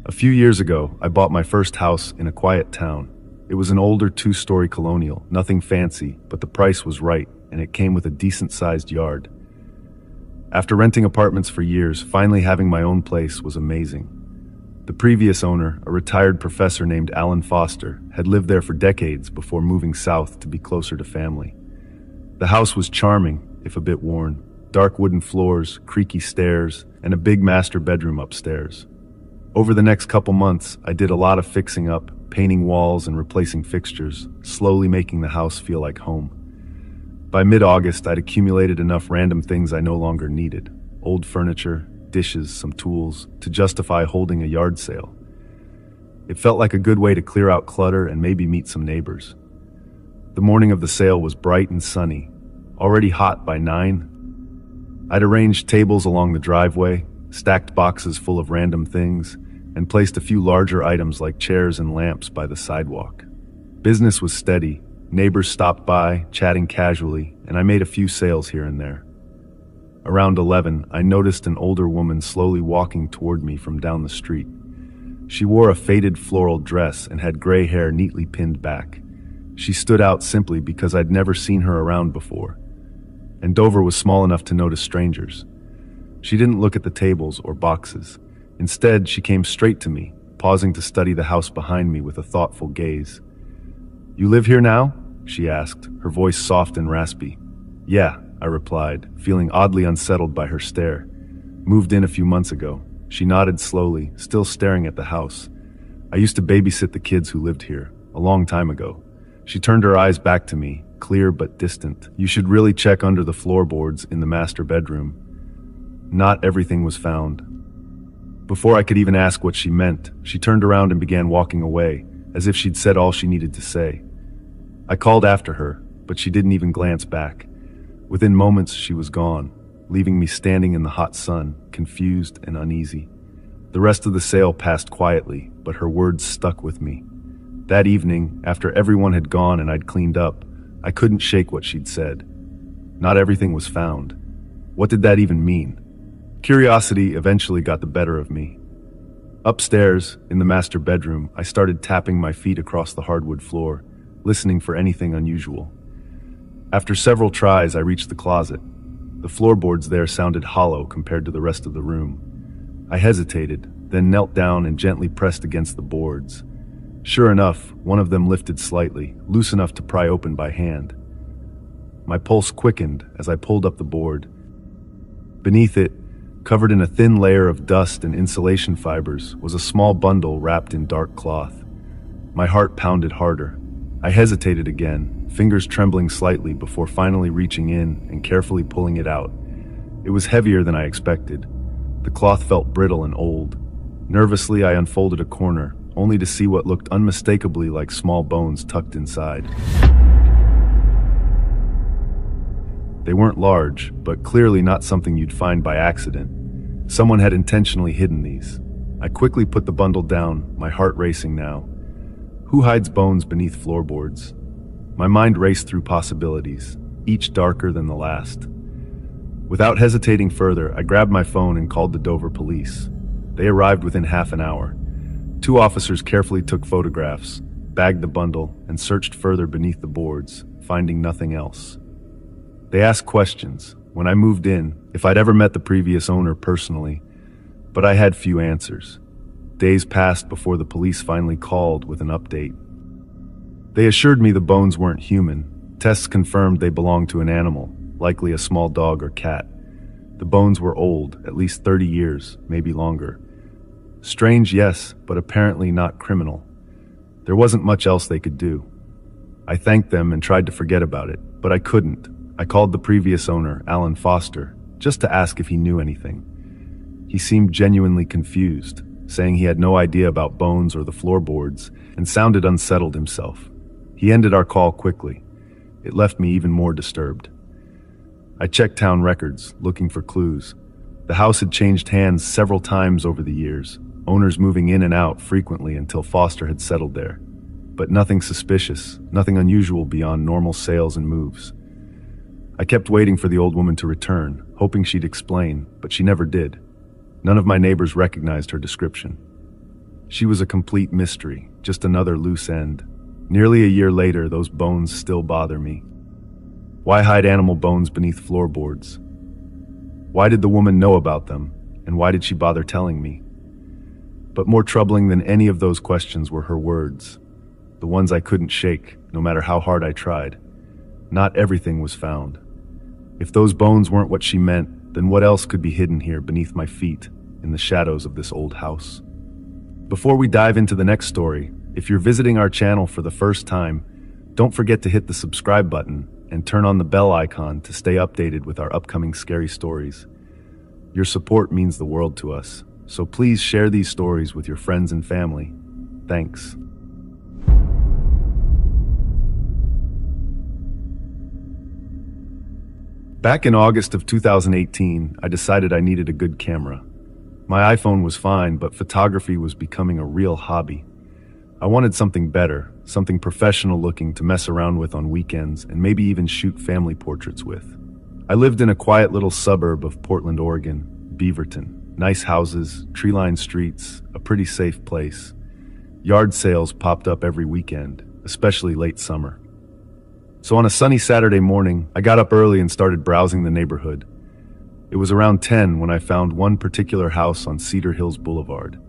A few years ago, I bought my first house in a quiet town. It was an older two-story colonial, nothing fancy, but the price was right, and it came with a decent-sized yard. After renting apartments for years, finally having my own place was amazing. The previous owner, a retired professor named Alan Foster, had lived there for decades before moving south to be closer to family. The house was charming, if a bit worn. Dark wooden floors, creaky stairs, and a big master bedroom upstairs. Over the next couple months, I did a lot of fixing up, painting walls and replacing fixtures, slowly making the house feel like home. By mid-August, I'd accumulated enough random things I no longer needed. Old furniture, dishes, some tools, to justify holding a yard sale. It felt like a good way to clear out clutter and maybe meet some neighbors. The morning of the sale was bright and sunny, already hot by 9. I'd arranged tables along the driveway, stacked boxes full of random things, and placed a few larger items like chairs and lamps by the sidewalk. Business was steady. Neighbors stopped by, chatting casually, and I made a few sales here and there. Around 11, I noticed an older woman slowly walking toward me from down the street. She wore a faded floral dress and had gray hair neatly pinned back. She stood out simply because I'd never seen her around before. And Dover was small enough to notice strangers. She didn't look at the tables or boxes. Instead, she came straight to me, pausing to study the house behind me with a thoughtful gaze. "You live here now?" she asked, her voice soft and raspy. "Yeah," I replied, feeling oddly unsettled by her stare. "Moved in a few months ago." She nodded slowly, still staring at the house. "I used to babysit the kids who lived here, a long time ago." She turned her eyes back to me, clear but distant. "You should really check under the floorboards in the master bedroom. Not everything was found." Before I could even ask what she meant, she turned around and began walking away, as if she'd said all she needed to say. I called after her, but she didn't even glance back. Within moments, she was gone, leaving me standing in the hot sun, confused and uneasy. The rest of the sale passed quietly, but her words stuck with me. That evening, after everyone had gone and I'd cleaned up, I couldn't shake what she'd said. Not everything was found. What did that even mean? Curiosity eventually got the better of me. Upstairs, in the master bedroom, I started tapping my feet across the hardwood floor, listening for anything unusual. After several tries, I reached the closet. The floorboards there sounded hollow compared to the rest of the room. I hesitated, then knelt down and gently pressed against the boards. Sure enough, one of them lifted slightly, loose enough to pry open by hand. My pulse quickened as I pulled up the board. Beneath it, covered in a thin layer of dust and insulation fibers, was a small bundle wrapped in dark cloth. My heart pounded harder. I hesitated again, fingers trembling slightly before finally reaching in and carefully pulling it out. It was heavier than I expected. The cloth felt brittle and old. Nervously, I unfolded a corner, only to see what looked unmistakably like small bones tucked inside. They weren't large, but clearly not something you'd find by accident. Someone had intentionally hidden these. I quickly put the bundle down, my heart racing now. Who hides bones beneath floorboards? My mind raced through possibilities, each darker than the last. Without hesitating further, I grabbed my phone and called the Dover police. They arrived within half an hour. 2 officers carefully took photographs, bagged the bundle, and searched further beneath the boards, finding nothing else. They asked questions, when I moved in, if I'd ever met the previous owner personally, but I had few answers. Days passed before the police finally called with an update. They assured me the bones weren't human. Tests confirmed they belonged to an animal, likely a small dog or cat. The bones were old, at least 30 years, maybe longer. Strange, yes, but apparently not criminal. There wasn't much else they could do. I thanked them and tried to forget about it, but I couldn't. I called the previous owner, Alan Foster, just to ask if he knew anything. He seemed genuinely confused, saying he had no idea about bones or the floorboards, and sounded unsettled himself. He ended our call quickly. It left me even more disturbed. I checked town records, looking for clues. The house had changed hands several times over the years, owners moving in and out frequently until Foster had settled there. But nothing suspicious, nothing unusual beyond normal sales and moves. I kept waiting for the old woman to return, hoping she'd explain, but she never did. None of my neighbors recognized her description. She was a complete mystery, just another loose end. Nearly a year later, those bones still bother me. Why hide animal bones beneath floorboards? Why did the woman know about them, and why did she bother telling me? But more troubling than any of those questions were her words, the ones I couldn't shake, no matter how hard I tried. Not everything was found. If those bones weren't what she meant, then what else could be hidden here beneath my feet, in the shadows of this old house? Before we dive into the next story, if you're visiting our channel for the first time, don't forget to hit the subscribe button and turn on the bell icon to stay updated with our upcoming scary stories. Your support means the world to us, so please share these stories with your friends and family. Thanks. Back in August of 2018, I decided I needed a good camera. My iPhone was fine, but photography was becoming a real hobby. I wanted something better, something professional looking to mess around with on weekends and maybe even shoot family portraits with. I lived in a quiet little suburb of Portland, Oregon, Beaverton. Nice houses, tree-lined streets, a pretty safe place. Yard sales popped up every weekend, especially late summer. So on a sunny Saturday morning, I got up early and started browsing the neighborhood. It was around 10 when I found one particular house on Cedar Hills Boulevard.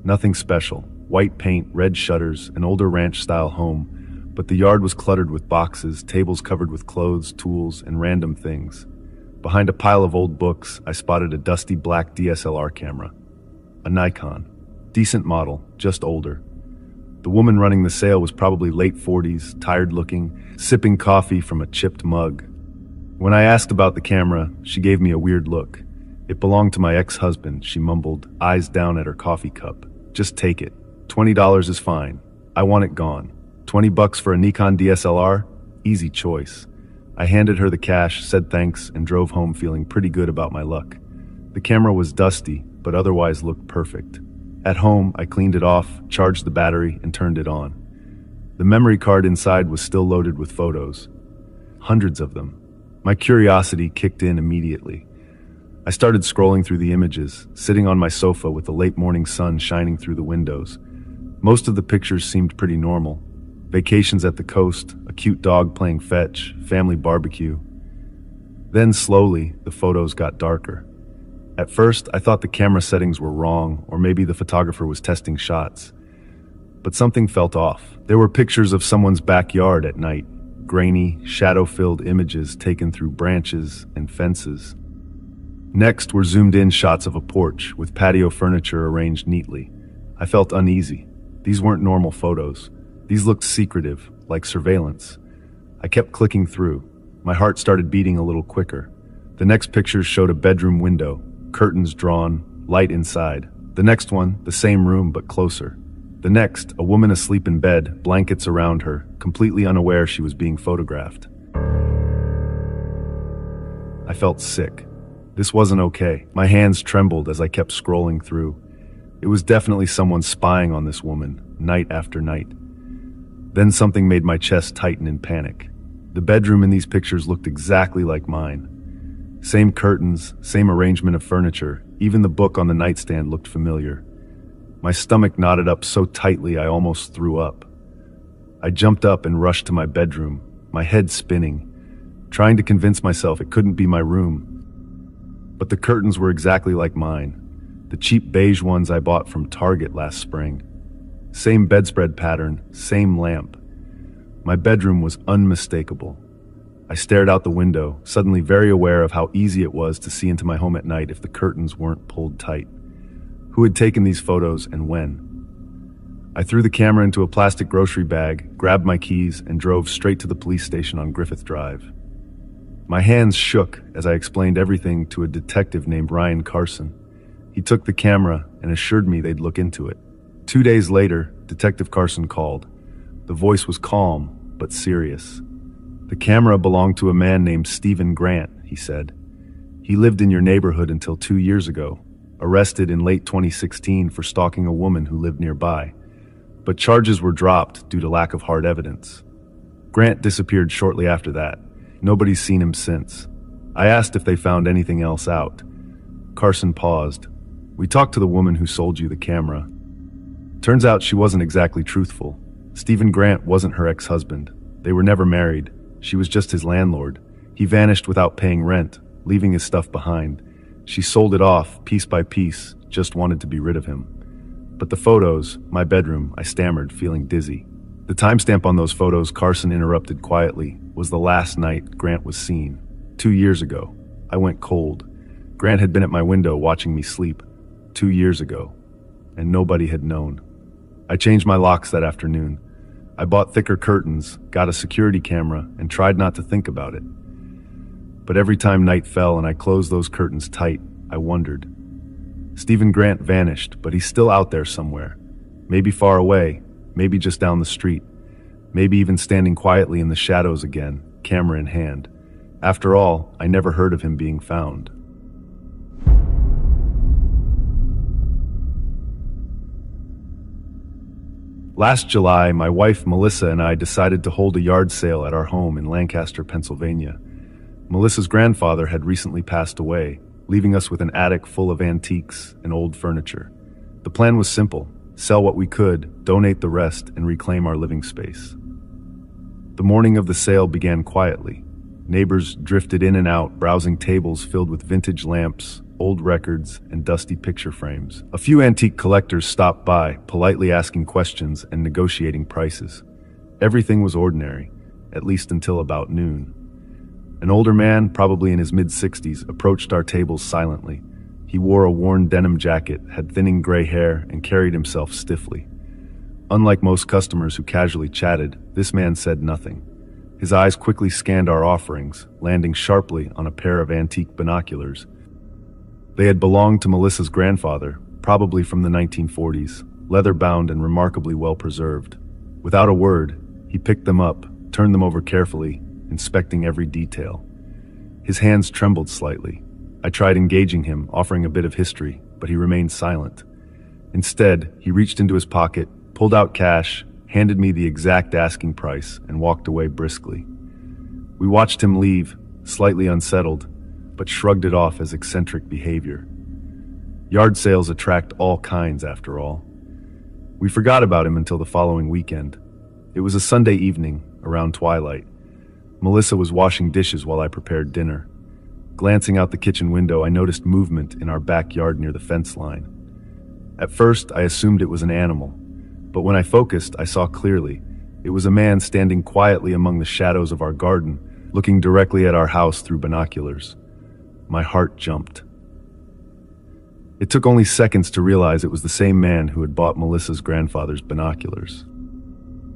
Nothing special. White paint, red shutters, an older ranch-style home, but the yard was cluttered with boxes, tables covered with clothes, tools, and random things. Behind a pile of old books, I spotted a dusty black DSLR camera. A Nikon. Decent model, just older. The woman running the sale was probably late 40s, tired-looking, sipping coffee from a chipped mug. When I asked about the camera, she gave me a weird look. It belonged to my ex-husband, she mumbled, eyes down at her coffee cup. Just take it. $20 is fine. I want it gone. $20 for a Nikon DSLR? Easy choice. I handed her the cash, said thanks, and drove home feeling pretty good about my luck. The camera was dusty, but otherwise looked perfect. At home, I cleaned it off, charged the battery, and turned it on. The memory card inside was still loaded with photos. Hundreds of them. My curiosity kicked in immediately. I started scrolling through the images, sitting on my sofa with the late morning sun shining through the windows. Most of the pictures seemed pretty normal. Vacations at the coast, a cute dog playing fetch, family barbecue. Then slowly, the photos got darker. At first, I thought the camera settings were wrong, or maybe the photographer was testing shots. But something felt off. There were pictures of someone's backyard at night, grainy, shadow-filled images taken through branches and fences. Next were zoomed-in shots of a porch with patio furniture arranged neatly. I felt uneasy. These weren't normal photos. These looked secretive, like surveillance. I kept clicking through. My heart started beating a little quicker. The next pictures showed a bedroom window, curtains drawn, light inside. The next one, the same room but closer. The next, a woman asleep in bed, blankets around her, completely unaware she was being photographed. I felt sick. This wasn't okay. My hands trembled as I kept scrolling through. It was definitely someone spying on this woman, night after night. Then something made my chest tighten in panic. The bedroom in these pictures looked exactly like mine. Same curtains, same arrangement of furniture, even the book on the nightstand looked familiar. My stomach knotted up so tightly I almost threw up. I jumped up and rushed to my bedroom, my head spinning, trying to convince myself it couldn't be my room. But the curtains were exactly like mine. The cheap beige ones I bought from Target last spring. Same bedspread pattern, same lamp. My bedroom was unmistakable. I stared out the window, suddenly very aware of how easy it was to see into my home at night if the curtains weren't pulled tight. Who had taken these photos and when? I threw the camera into a plastic grocery bag, grabbed my keys, and drove straight to the police station on Griffith Drive. My hands shook as I explained everything to a detective named Ryan Carson. He took the camera and assured me they'd look into it. 2 days later, Detective Carson called. The voice was calm, but serious. The camera belonged to a man named Stephen Grant, he said. He lived in your neighborhood until 2 years ago, arrested in late 2016 for stalking a woman who lived nearby. But charges were dropped due to lack of hard evidence. Grant disappeared shortly after that. Nobody's seen him since. I asked if they found anything else out. Carson paused. We talked to the woman who sold you the camera. Turns out she wasn't exactly truthful. Stephen Grant wasn't her ex-husband. They were never married. She was just his landlord. He vanished without paying rent, leaving his stuff behind. She sold it off, piece by piece, just wanted to be rid of him. But the photos, my bedroom, I stammered, feeling dizzy. The timestamp on those photos, Carson interrupted quietly, was the last night Grant was seen. 2 years ago. I went cold. Grant had been at my window watching me sleep. 2 years ago. And nobody had known. I changed my locks that afternoon. I bought thicker curtains, got a security camera, and tried not to think about it. But every time night fell and I closed those curtains tight, I wondered. Stephen Grant vanished, but he's still out there somewhere. Maybe far away, maybe just down the street, maybe even standing quietly in the shadows again, camera in hand. After all, I never heard of him being found. Last July, my wife Melissa and I decided to hold a yard sale at our home in Lancaster, Pennsylvania. Melissa's grandfather had recently passed away, leaving us with an attic full of antiques and old furniture. The plan was simple: sell what we could, donate the rest, and reclaim our living space. The morning of the sale began quietly. Neighbors drifted in and out, browsing tables filled with vintage lamps, old records, and dusty picture frames. A few antique collectors stopped by, politely asking questions and negotiating prices. Everything was ordinary, at least until about noon. An older man, probably in his mid-60s, approached our tables silently. He wore a worn denim jacket, had thinning gray hair, and carried himself stiffly. Unlike most customers who casually chatted, this man said nothing. His eyes quickly scanned our offerings, landing sharply on a pair of antique binoculars. They had belonged to Melissa's grandfather, probably from the 1940s, leather-bound and remarkably well-preserved. Without a word, he picked them up, turned them over carefully, inspecting every detail. His hands trembled slightly. I tried engaging him, offering a bit of history, but he remained silent. Instead, he reached into his pocket, pulled out cash, handed me the exact asking price, and walked away briskly. We watched him leave, slightly unsettled, but shrugged it off as eccentric behavior. Yard sales attract all kinds, after all. We forgot about him until the following weekend. It was a Sunday evening, around twilight. Melissa was washing dishes while I prepared dinner. Glancing out the kitchen window, I noticed movement in our backyard near the fence line. At first, I assumed it was an animal, but when I focused, I saw clearly. It was a man standing quietly among the shadows of our garden, looking directly at our house through binoculars. My heart jumped. It took only seconds to realize it was the same man who had bought Melissa's grandfather's binoculars.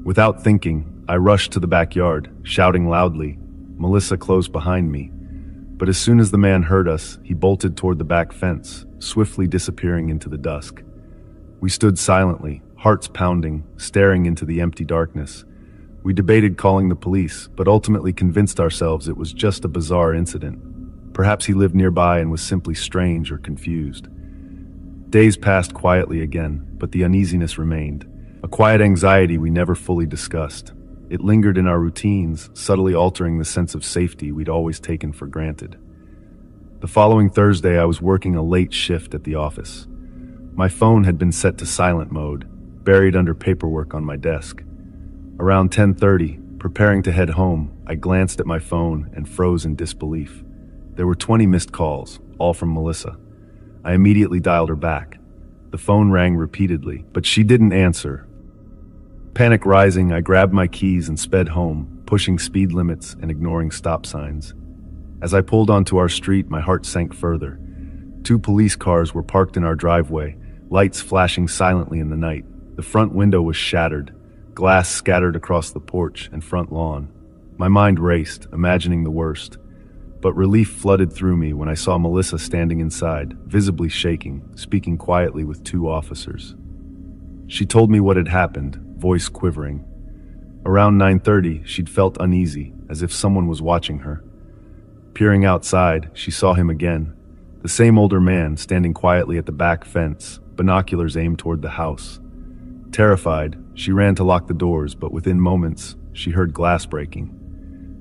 Without thinking, I rushed to the backyard, shouting loudly. Melissa closed behind me. But as soon as the man heard us, he bolted toward the back fence, swiftly disappearing into the dusk. We stood silently, hearts pounding, staring into the empty darkness. We debated calling the police, but ultimately convinced ourselves it was just a bizarre incident. Perhaps he lived nearby and was simply strange or confused. Days passed quietly again, but the uneasiness remained. A quiet anxiety we never fully discussed. It lingered in our routines, subtly altering the sense of safety we'd always taken for granted. The following Thursday, I was working a late shift at the office. My phone had been set to silent mode, buried under paperwork on my desk. Around 10:30, preparing to head home, I glanced at my phone and froze in disbelief. There were 20 missed calls, all from Melissa. I immediately dialed her back. The phone rang repeatedly, but she didn't answer. Panic rising, I grabbed my keys and sped home, pushing speed limits and ignoring stop signs. As I pulled onto our street, my heart sank further. 2 police cars were parked in our driveway, lights flashing silently in the night. The front window was shattered, glass scattered across the porch and front lawn. My mind raced, imagining the worst. But relief flooded through me when I saw Melissa standing inside, visibly shaking, speaking quietly with 2 officers. She told me what had happened, voice quivering. Around 9:30, she'd felt uneasy, as if someone was watching her. Peering outside, she saw him again. The same older man standing quietly at the back fence, binoculars aimed toward the house. Terrified, she ran to lock the doors, but within moments, she heard glass breaking.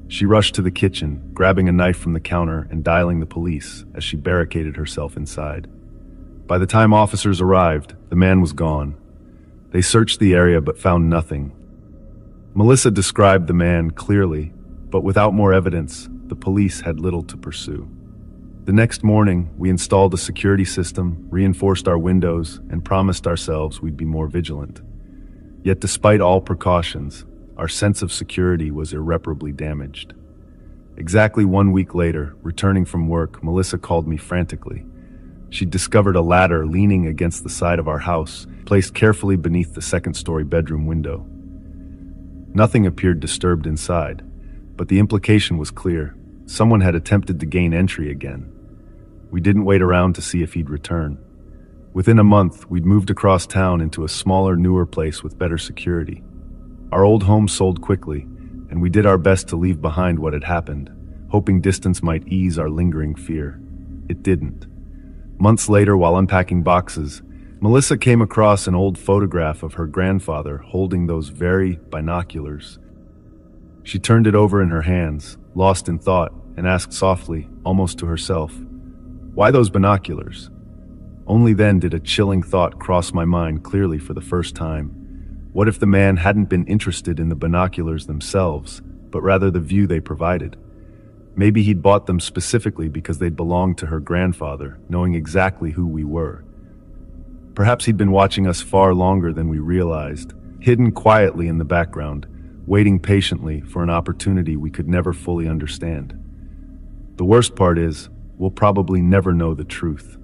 She rushed to the kitchen, grabbing a knife from the counter and dialing the police as she barricaded herself inside. By the time officers arrived, the man was gone. They searched the area but found nothing. Melissa described the man clearly, but without more evidence, the police had little to pursue. The next morning, we installed a security system, reinforced our windows, and promised ourselves we'd be more vigilant. Yet despite all precautions, our sense of security was irreparably damaged. Exactly 1 week later, returning from work, Melissa called me frantically. She'd discovered a ladder leaning against the side of our house, placed carefully beneath the second-story bedroom window. Nothing appeared disturbed inside, but the implication was clear. Someone had attempted to gain entry again. We didn't wait around to see if he'd return. Within a month, we'd moved across town into a smaller, newer place with better security. Our old home sold quickly, and we did our best to leave behind what had happened, hoping distance might ease our lingering fear. It didn't. Months later, while unpacking boxes, Melissa came across an old photograph of her grandfather holding those very binoculars. She turned it over in her hands, lost in thought, and asked softly, almost to herself, "Why those binoculars?" Only then did a chilling thought cross my mind clearly for the first time. What if the man hadn't been interested in the binoculars themselves, but rather the view they provided? Maybe he'd bought them specifically because they'd belonged to her grandfather, knowing exactly who we were. Perhaps he'd been watching us far longer than we realized, hidden quietly in the background, waiting patiently for an opportunity we could never fully understand. The worst part is, we'll probably never know the truth.